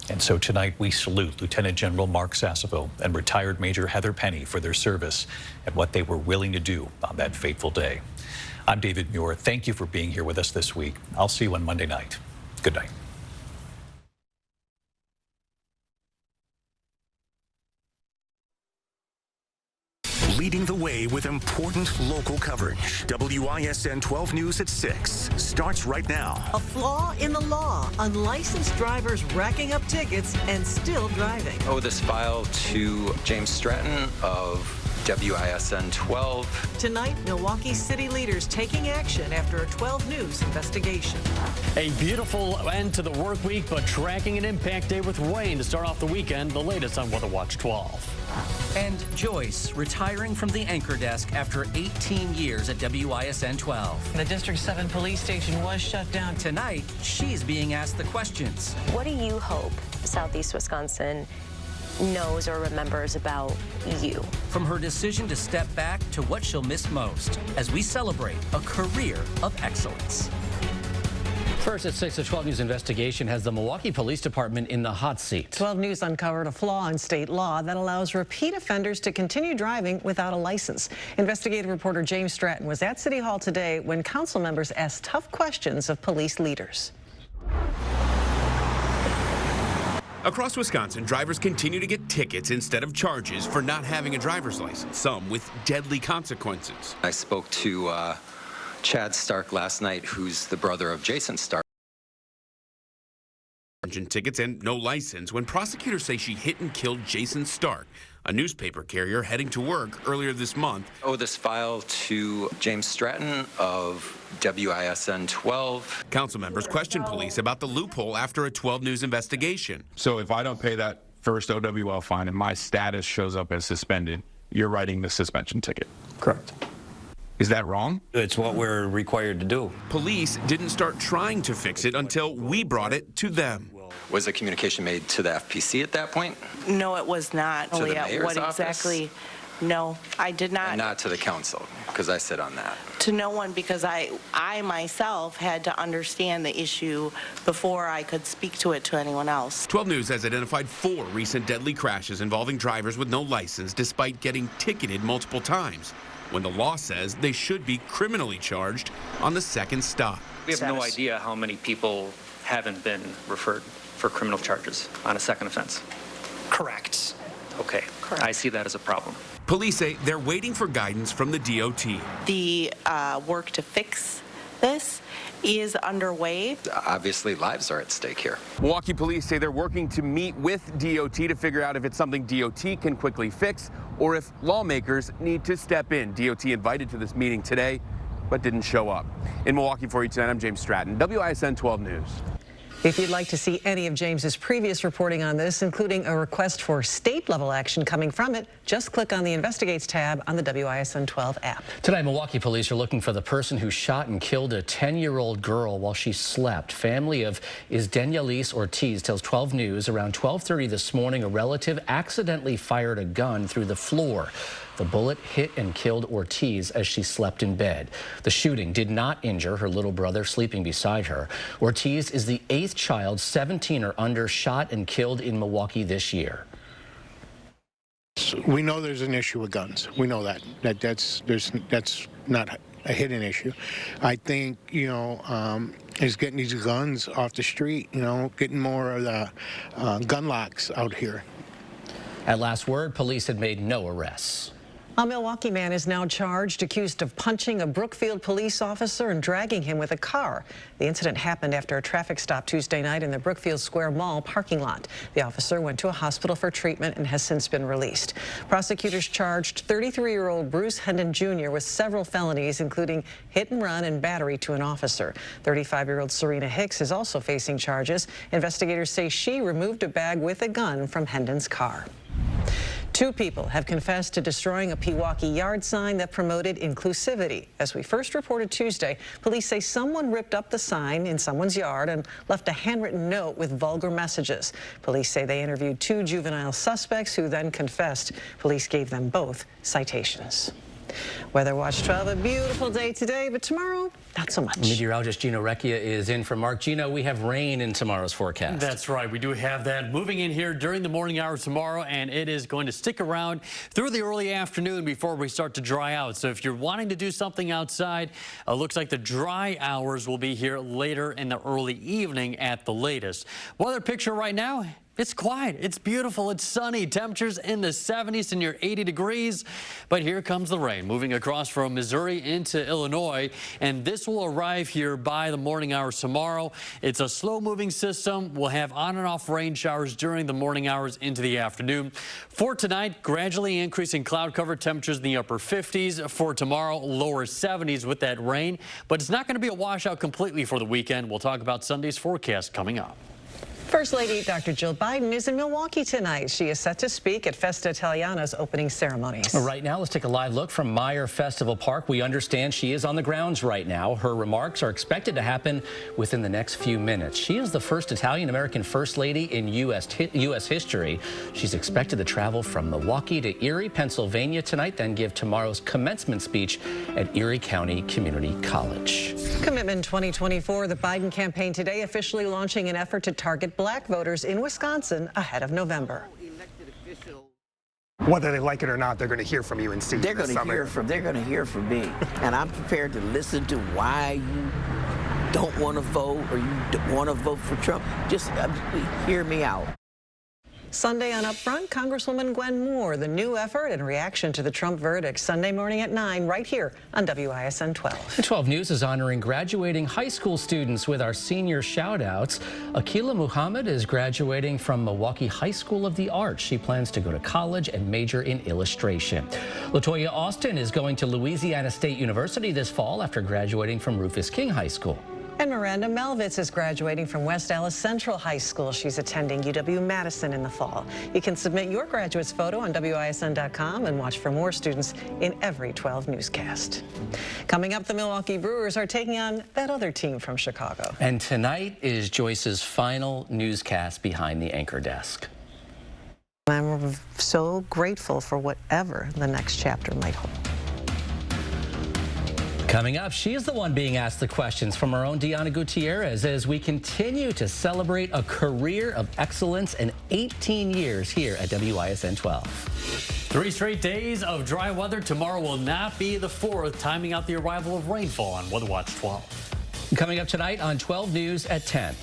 And so tonight we salute Lieutenant General Mark Sasseville and retired Major Heather Penny for their service and what they were willing to do on that fateful day. I'm David Muir. Thank you for being here with us this week. I'll see you on Monday night. Good night. Leading the way with important local coverage. WISN 12 News at 6 starts right now. A flaw in the law. Unlicensed drivers racking up tickets and still driving. Owe this file to James Stratton of WISN 12. Tonight, Milwaukee city leaders taking action after a 12 News investigation. A beautiful end to the work week, but tracking an impact day with rain to start off the weekend. The latest on Weather Watch 12. And Joyce retiring from the anchor desk after 18 years at WISN 12. The District 7 police station was shut down. Tonight, she's being asked the questions. What do you hope Southeast Wisconsin knows or remembers about you? From her decision to step back to what she'll miss most as we celebrate a career of excellence. First at 6, the 12 News investigation has the Milwaukee Police Department in the hot seat. 12 News uncovered a flaw in state law that allows repeat offenders to continue driving without a license. Investigative reporter James Stratton was at City Hall today when council members asked tough questions of police leaders. Across Wisconsin, drivers continue to get tickets instead of charges for not having a driver's license, some with deadly consequences. I spoke to Chad Stark last night, who's the brother of Jason Stark. Tickets and no license when prosecutors say she hit and killed Jason Stark, a newspaper carrier heading to work earlier this month. Owe this file to James Stratton of WISN 12. Council members questioned police about the loophole after a 12 News investigation. So if I don't pay that first OWL fine and my status shows up as suspended, you're writing the suspension ticket. Correct. Is that wrong? It's what we're required to do. Police didn't start trying to fix it until we brought it to them. Was the communication made to the FPC at that point? No, it was not. To the mayor's What office? Exactly? No, I did not. And not to the council, because I sit on that. To no one, because I myself had to understand the issue before I could speak to it to anyone else. 12 News has identified 4 recent deadly crashes involving drivers with no license despite getting ticketed multiple times, when the law says they should be criminally charged on the second stop. We have no idea how many people haven't been referred for criminal charges on a second offense. Correct. Okay, correct. I see that as a problem. Police say they're waiting for guidance from the DOT. The work to fix this is underway. Obviously, lives are at stake here. Milwaukee police say they're working to meet with DOT to figure out if it's something DOT can quickly fix or if lawmakers need to step in. DOT invited to this meeting today, but didn't show up. In Milwaukee for you tonight, I'm James Stratton, WISN 12 News. If you'd like to see any of James's previous reporting on this, including a request for state-level action coming from it, just click on the Investigates tab on the WISN 12 app. Tonight, Milwaukee police are looking for the person who shot and killed a 10-year-old girl while she slept. Family of Isdenialis Ortiz tells 12 News around 12:30 this morning, a relative accidentally fired a gun through the floor. The bullet hit and killed Ortiz as she slept in bed. The shooting did not injure her little brother sleeping beside her. Ortiz is the 8th child, 17 or under, shot and killed in Milwaukee this year. We know there's an issue with guns. We know that. That's not a hidden issue. I think, is getting these guns off the street, getting more of the gun locks out here. At last word, police had made no arrests. A Milwaukee man is now charged, accused of punching a Brookfield police officer and dragging him with a car. The incident happened after a traffic stop Tuesday night in the Brookfield Square Mall parking lot. The officer went to a hospital for treatment and has since been released. Prosecutors charged 33-year-old Bruce Hendon Jr. with several felonies, including hit and run and battery to an officer. 35-year-old Serena Hicks is also facing charges. Investigators say she removed a bag with a gun from Hendon's car. 2 people have confessed to destroying a Pewaukee yard sign that promoted inclusivity. As we first reported Tuesday, police say someone ripped up the sign in someone's yard and left a handwritten note with vulgar messages. Police say they interviewed 2 juvenile suspects who then confessed. Police gave them both citations. Weather Watch 12, a beautiful day today, but tomorrow, not so much. Meteorologist Gino Recchia is in for Mark. Gino, we have rain in tomorrow's forecast. That's right. We do have that moving in here during the morning hours tomorrow, and it is going to stick around through the early afternoon before we start to dry out. So if you're wanting to do something outside, looks like the dry hours will be here later in the early evening at the latest. Weather picture right now. It's quiet, it's beautiful, it's sunny, temperatures in the 70s and near 80 degrees. But here comes the rain moving across from Missouri into Illinois, and this will arrive here by the morning hours tomorrow. It's a slow moving system. We'll have on and off rain showers during the morning hours into the afternoon. For tonight, gradually increasing cloud cover, temperatures in the upper 50s. For tomorrow, lower 70s with that rain, but it's not going to be a washout completely for the weekend. We'll talk about Sunday's forecast coming up. First Lady Dr. Jill Biden is in Milwaukee tonight. She is set to speak at Festa Italiana's opening ceremonies. Right now, let's take a live look from Meyer Festival Park. We understand she is on the grounds right now. Her remarks are expected to happen within the next few minutes. She is the first Italian-American First Lady in U.S. history. She's expected to travel from Milwaukee to Erie, Pennsylvania tonight, then give tomorrow's commencement speech at Erie County Community College. Commitment 2024, the Biden campaign today officially launching an effort to target black voters in Wisconsin ahead of November. Whether they like it or not, they're going to hear from you and see. They're going to hear from me, and I'm prepared to listen to why you don't want to vote or you want to vote for Trump. Just hear me out. Sunday on Upfront, Congresswoman Gwen Moore, the new effort in reaction to the Trump verdict, Sunday morning at 9, right here on WISN 12. 12 News is honoring graduating high school students with our senior shout-outs. Akila Muhammad is graduating from Milwaukee High School of the Arts. She plans to go to college and major in illustration. LaToya Austin is going to Louisiana State University this fall after graduating from Rufus King High School. And Miranda Melvitz is graduating from West Allis Central High School. She's attending UW-Madison in the fall. You can submit your graduate's photo on WISN.com and watch for more students in every 12 newscast. Coming up, the Milwaukee Brewers are taking on that other team from Chicago. And tonight is Joyce's final newscast behind the anchor desk. I'm so grateful for whatever the next chapter might hold. Coming up, she is the one being asked the questions from our own Deanna Gutierrez as we continue to celebrate a career of excellence and 18 years here at WISN 12. 3 straight days of dry weather. Tomorrow will not be the 4th, timing out the arrival of rainfall on Weather Watch 12. Coming up tonight on 12 News at 10.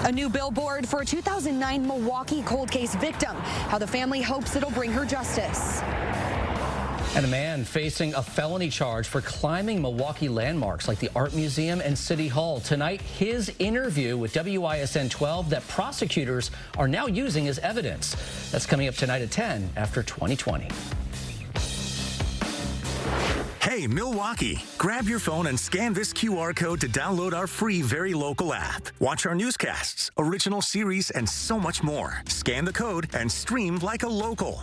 A new billboard for a 2009 Milwaukee cold case victim. How the family hopes it'll bring her justice. And a man facing a felony charge for climbing Milwaukee landmarks like the Art Museum and City Hall. Tonight, his interview with WISN 12 that prosecutors are now using as evidence. That's coming up tonight at 10 after 2020. Hey, Milwaukee, grab your phone and scan this QR code to download our free Very Local app. Watch our newscasts, original series, and so much more. Scan the code and stream like a local.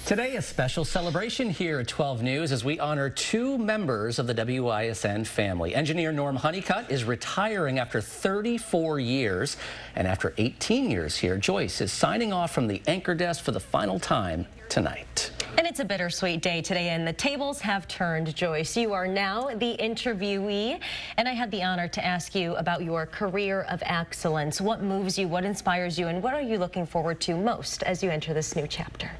Today, a special celebration here at 12 News as we honor 2 members of the WISN family. Engineer Norm Honeycutt is retiring after 34 years. And after 18 years here, Joyce is signing off from the anchor desk for the final time tonight. And it's a bittersweet day today, and the tables have turned. Joyce, you are now the interviewee, and I had the honor to ask you about your career of excellence. What moves you, what inspires you, and what are you looking forward to most as you enter this new chapter?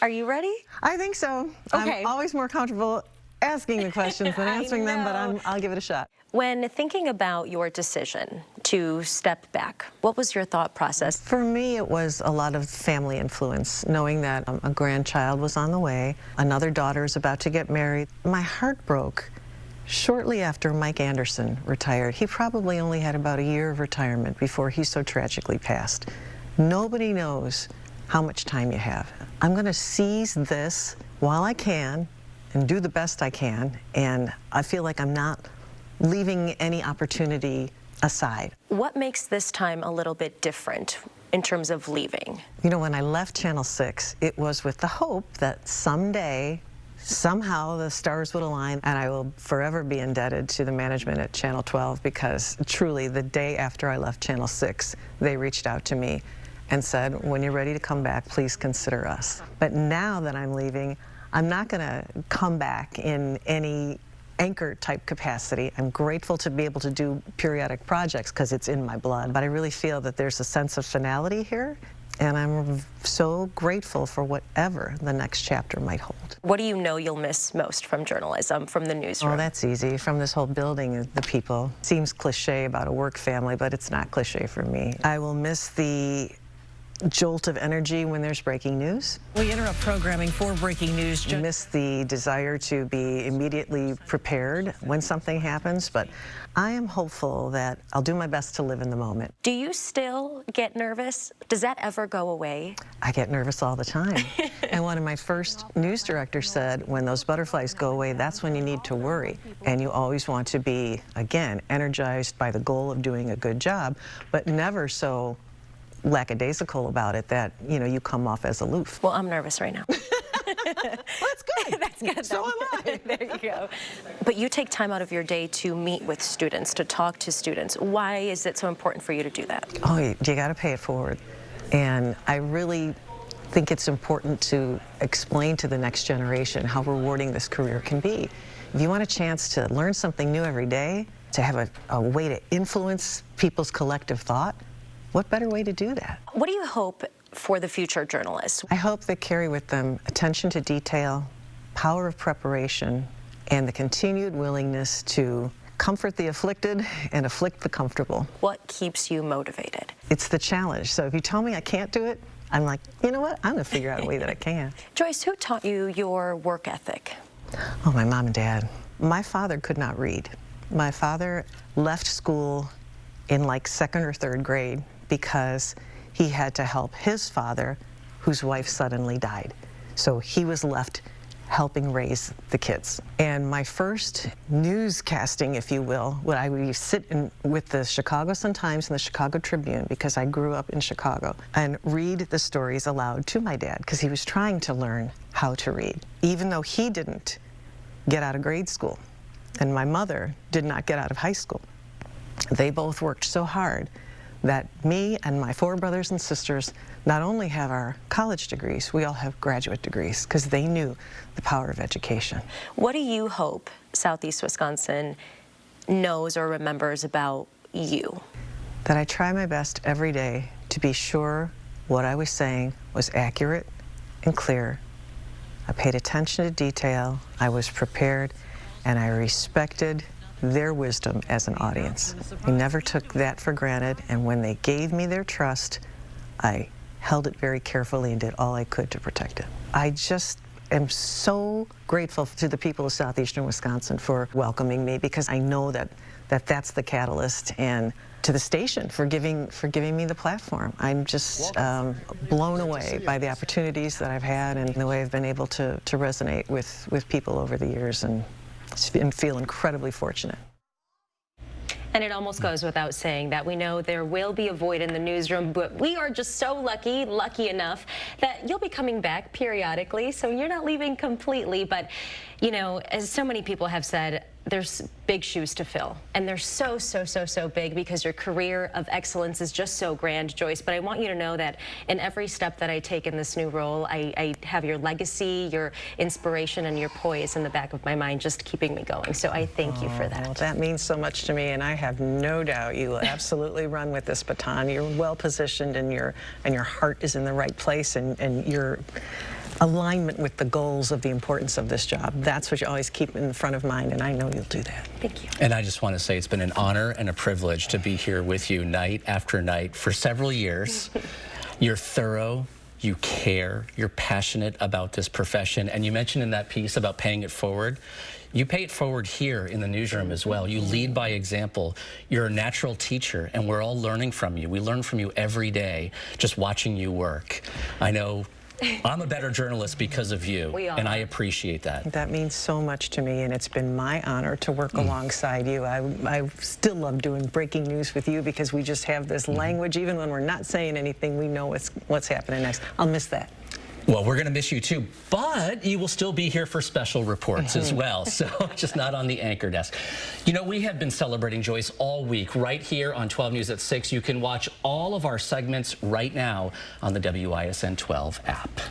Are you ready? I think so. Okay. I'm always more comfortable asking the questions than answering them, but I'll give it a shot. When thinking about your decision to step back, what was your thought process? For me, it was a lot of family influence, knowing that a grandchild was on the way, another daughter is about to get married. My heart broke shortly after Mike Anderson retired. He probably only had about a year of retirement before he so tragically passed. Nobody knows how much time you have. I'm going to seize this while I can and do the best I can, and I feel like I'm not leaving any opportunity aside. What makes this time a little bit different in terms of leaving? You know, when I left Channel 6, it was with the hope that someday somehow the stars would align, and I will forever be indebted to the management at Channel 12 because truly the day after I left Channel 6, they reached out to me and said, when you're ready to come back, please consider us. But now that I'm leaving, I'm not going to come back in any anchor type capacity. I'm grateful to be able to do periodic projects because it's in my blood, but I really feel that there's a sense of finality here, and I'm so grateful for whatever the next chapter might hold. What do you know you'll miss most from journalism, from the newsroom? Oh, that's easy. From this whole building, the people. Seems cliche about a work family, but it's not cliche for me. I will miss the jolt of energy when there's breaking news. We interrupt programming for breaking news. Miss the desire to be immediately prepared when something happens, but I am hopeful that I'll do my best to live in the moment. Do you still get nervous? Does that ever go away? I get nervous all the time. And one of my first news directors said, when those butterflies go away, that's when you need to worry. And you always want to be, again, energized by the goal of doing a good job, but never so lackadaisical about it that, you know, you come off as aloof. Well, I'm nervous right now. That's good. That's good. So am I. There you go. But you take time out of your day to meet with students, to talk to students. Why is it so important for you to do that? Oh, you got to pay it forward. And I really think it's important to explain to the next generation how rewarding this career can be. If you want a chance to learn something new every day, to have a way to influence people's collective thought, what better way to do that? What do you hope for the future journalists? I hope they carry with them attention to detail, power of preparation, and the continued willingness to comfort the afflicted and afflict the comfortable. What keeps you motivated? It's the challenge. So if you tell me I can't do it, I'm like, you know what? I'm going to figure out a way that I can. Joyce, who taught you your work ethic? Oh, my mom and dad. My father could not read. My father left school in like 2nd or 3rd grade because he had to help his father, whose wife suddenly died. So he was left helping raise the kids. And my first newscasting, if you will, when I would sit with the Chicago Sun-Times and the Chicago Tribune, because I grew up in Chicago, and read the stories aloud to my dad, because he was trying to learn how to read, even though he didn't get out of grade school. And my mother did not get out of high school. They both worked so hard that me and my 4 brothers and sisters not only have our college degrees, we all have graduate degrees because they knew the power of education. What do you hope Southeast Wisconsin knows or remembers about you? That I try my best every day to be sure what I was saying was accurate and clear. I paid attention to detail, I was prepared, and I respected their wisdom as an audience. I never took that for granted, and when they gave me their trust, I held it very carefully and did all I could to protect it. I just am so grateful to the people of southeastern Wisconsin for welcoming me, because I know that's the catalyst, and to the station for giving me the platform. I'm just blown away by the opportunities that I've had and the way I've been able to resonate with people over the years, and feel incredibly fortunate. And it almost goes without saying that we know there will be a void in the newsroom, but we are just so lucky enough that you'll be coming back periodically, so you're not leaving completely. But, you know, as so many people have said, there's big shoes to fill, and they're so big because your career of excellence is just so grand, Joyce. But I want you to know that in every step that I take in this new role, I have your legacy, your inspiration, and your poise in the back of my mind, just keeping me going. So I thank you for that. Well, that means so much to me, and I have no doubt you will absolutely run with this baton. You're well positioned, and your heart is in the right place, and your alignment with the goals of the importance of this job. That's what you always keep in front of mind, and I know you'll do that. Thank you. And I just want to say it's been an honor and a privilege to be here with you night after night for several years. You're thorough, you care, you're passionate about this profession, and you mentioned in that piece about paying it forward. You pay it forward here in the newsroom as well. You lead by example. You're a natural teacher, and we're all learning from you. We learn from you every day, just watching you work. I know I'm a better journalist because of you, and I appreciate that. That means so much to me, and it's been my honor to work alongside you. I still love doing breaking news with you because we just have this language. Even when we're not saying anything, we know what's happening next. I'll miss that. Well, we're going to miss you too, but you will still be here for special reports as well, so just not on the anchor desk. You know, we have been celebrating Joyce all week right here on 12 News at 6. You can watch all of our segments right now on the WISN 12 app.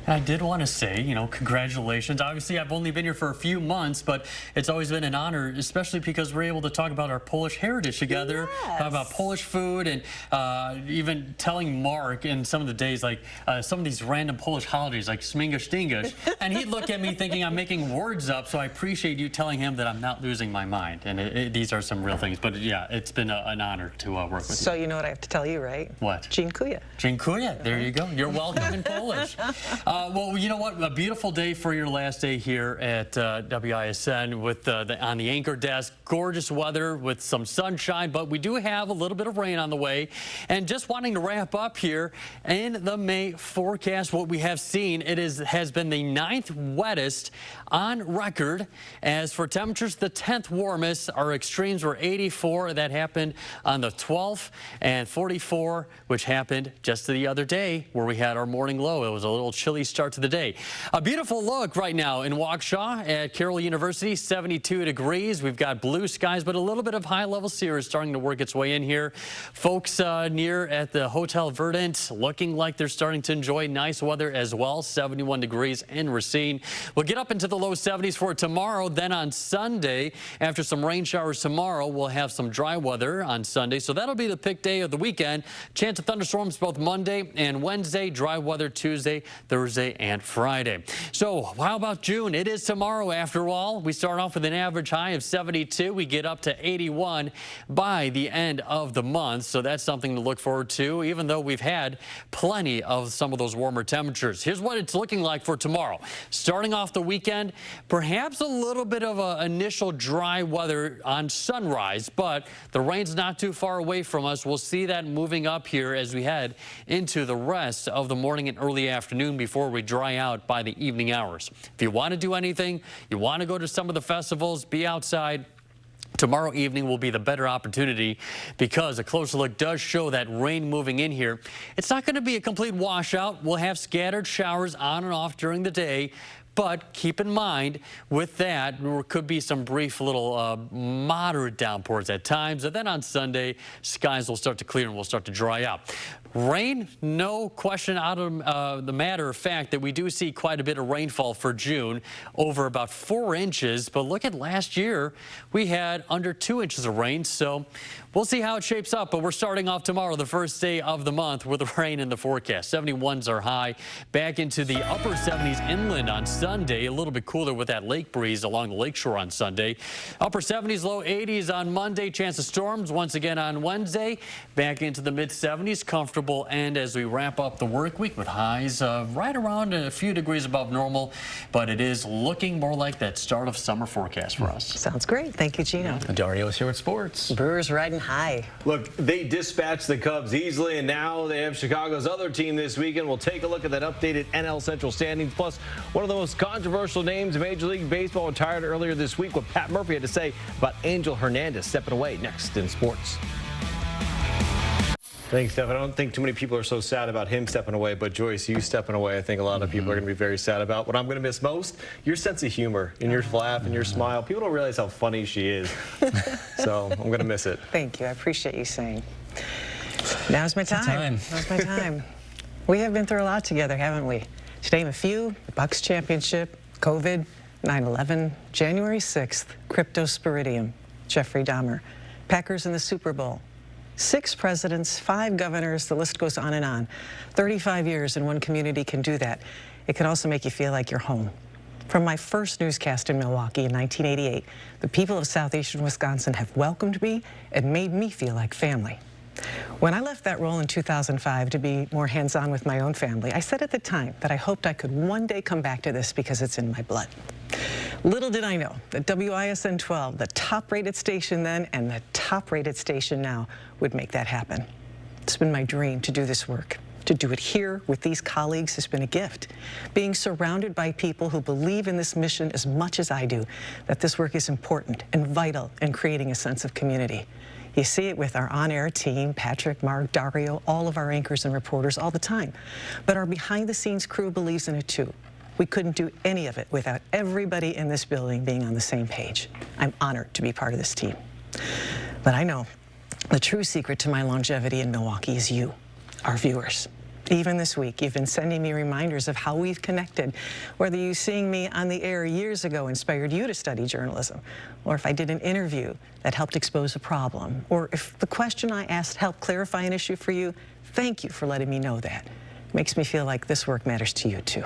I did want to say, you know, congratulations. Obviously, I've only been here for a few months, but it's always been an honor, especially because we're able to talk about our Polish heritage together, talk about Polish food, and even telling Mark in some of the days, like some of these random Polish holidays, like Śmiga Stingaś, and he'd look at me thinking I'm making words up, so I appreciate you telling him that I'm not losing my mind, and these are some real things. But yeah, it's been an honor to work with you. So you know what I have to tell you, right? What? Dziękuję. Dziękuję. There you go. You're welcome in Polish. Well, you know what? A beautiful day for your last day here at WISN with on the anchor desk. Gorgeous weather with some sunshine, but we do have a little bit of rain on the way. And just wanting to wrap up here in the May forecast, what we have seen, it has been the 9th wettest on record. As for temperatures, the 10th warmest. Our extremes were 84. That happened on the 12th, and 44, which happened just the other day where we had our morning low. It was a little chilly start to the day. A beautiful look right now in Waukesha at Carroll University, 72 degrees. We've got blue skies, but a little bit of high-level cirrus starting to work its way in here. Folks near at the Hotel Verdant looking like they're starting to enjoy nice weather as well, 71 degrees in Racine. We'll get up into the low 70s for tomorrow. Then on Sunday, after some rain showers tomorrow, we'll have some dry weather on Sunday. So that'll be the pick day of the weekend. Chance of thunderstorms both Monday and Wednesday, dry weather Tuesday, Thursday, and Friday. So how about June? It is tomorrow after all. We start off with an average high of 72. We get up to 81 by the end of the month. So that's something to look forward to, even though we've had plenty of some of those warmer temperatures. Here's what it's looking like for tomorrow. Starting off the weekend, perhaps a little bit of initial dry weather on sunrise, but the rain's not too far away from us. We'll see that moving up here as we head into the rest of the morning and early afternoon before we dry out by the evening hours. If you want to do anything, you want to go to some of the festivals, be outside, tomorrow evening will be the better opportunity because a closer look does show that rain moving in here. It's not going to be a complete washout. We'll have scattered showers on and off during the day. But keep in mind, with that, there could be some brief little moderate downpours at times. And then on Sunday, skies will start to clear and will start to dry out. Rain, no question out of the matter of fact that we do see quite a bit of rainfall for June, over about 4 inches. But look at last year, we had under 2 inches of rain. So we'll see how it shapes up. But we're starting off tomorrow, the first day of the month, with the rain in the forecast. 71s are high, back into the upper 70s inland on Sunday. A little bit cooler with that lake breeze along the lakeshore on Sunday. Upper 70s, low 80s on Monday. Chance of storms once again on Wednesday. Back into the mid 70s. Comfortable end as we wrap up the work week with highs right around a few degrees above normal. But it is looking more like that start of summer forecast for us. Sounds great. Thank you, Gino. Dario is here with sports. Brewers riding high. Look, they dispatched the Cubs easily, and now they have Chicago's other team this weekend. We'll take a look at that updated NL Central standings. Plus, one of the most controversial names in Major League Baseball retired earlier this week. What Pat Murphy had to say about Angel Hernandez stepping away next in sports. Thanks, Steph. I don't think too many people are so sad about him stepping away, but Joyce, you stepping away, I think a lot of people are going to be very sad about. What I'm going to miss most, your sense of humor and your laugh and your smile. People don't realize how funny she is. So I'm going to miss it. Thank you. I appreciate you saying. Now's my time. Now's my time. We have been through a lot together, haven't we? To name a few: the Bucks championship, COVID, 9/11, January 6th, Cryptosporidium, Jeffrey Dahmer, Packers in the Super Bowl, 6 presidents, 5 governors, the list goes on and on. 35 years in one community can do that. It can also make you feel like you're home. From my first newscast in Milwaukee in 1988, the people of southeastern Wisconsin have welcomed me and made me feel like family. When I left that role in 2005 to be more hands-on with my own family, I said at the time that I hoped I could one day come back to this because it's in my blood. Little did I know that WISN 12, the top-rated station then and the top-rated station now, would make that happen. It's been my dream to do this work. To do it here with these colleagues has been a gift. Being surrounded by people who believe in this mission as much as I do, that this work is important and vital in creating a sense of community. You see it with our on-air team, Patrick, Mark, Dario, all of our anchors and reporters all the time. But our behind-the-scenes crew believes in it too. We couldn't do any of it without everybody in this building being on the same page. I'm honored to be part of this team. But I know the true secret to my longevity in Milwaukee is you, our viewers. Even this week, you've been sending me reminders of how we've connected, whether you seeing me on the air years ago inspired you to study journalism, or if I did an interview that helped expose a problem, or if the question I asked helped clarify an issue for you. Thank you for letting me know that. It makes me feel like this work matters to you too.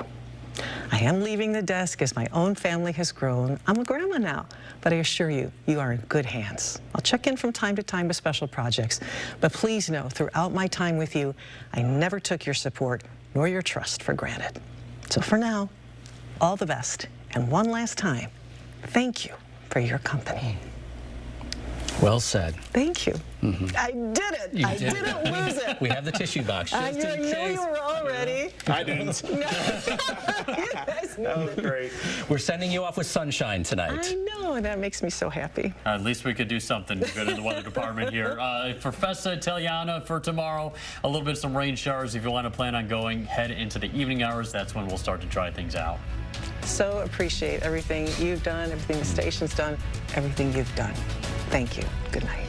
I am leaving the desk as my own family has grown. I'm a grandma now, but I assure you, you are in good hands. I'll check in from time to time with special projects, but please know throughout my time with you, I never took your support nor your trust for granted. So for now, all the best. And one last time, thank you for your company. Well said. Thank you. I did it. I didn't lose it. We have the tissue box just in knew case. you were all ready. I didn't. That was great. We're sending you off with sunshine tonight. I know, and that makes me so happy. At least we could do something good in the weather department here. For Festa Italiana for tomorrow, a little bit of some rain showers. If you want to plan on going, head into the evening hours. That's when we'll start to try things out. So appreciate everything you've done, everything the station's done, everything you've done. Thank you. Good night.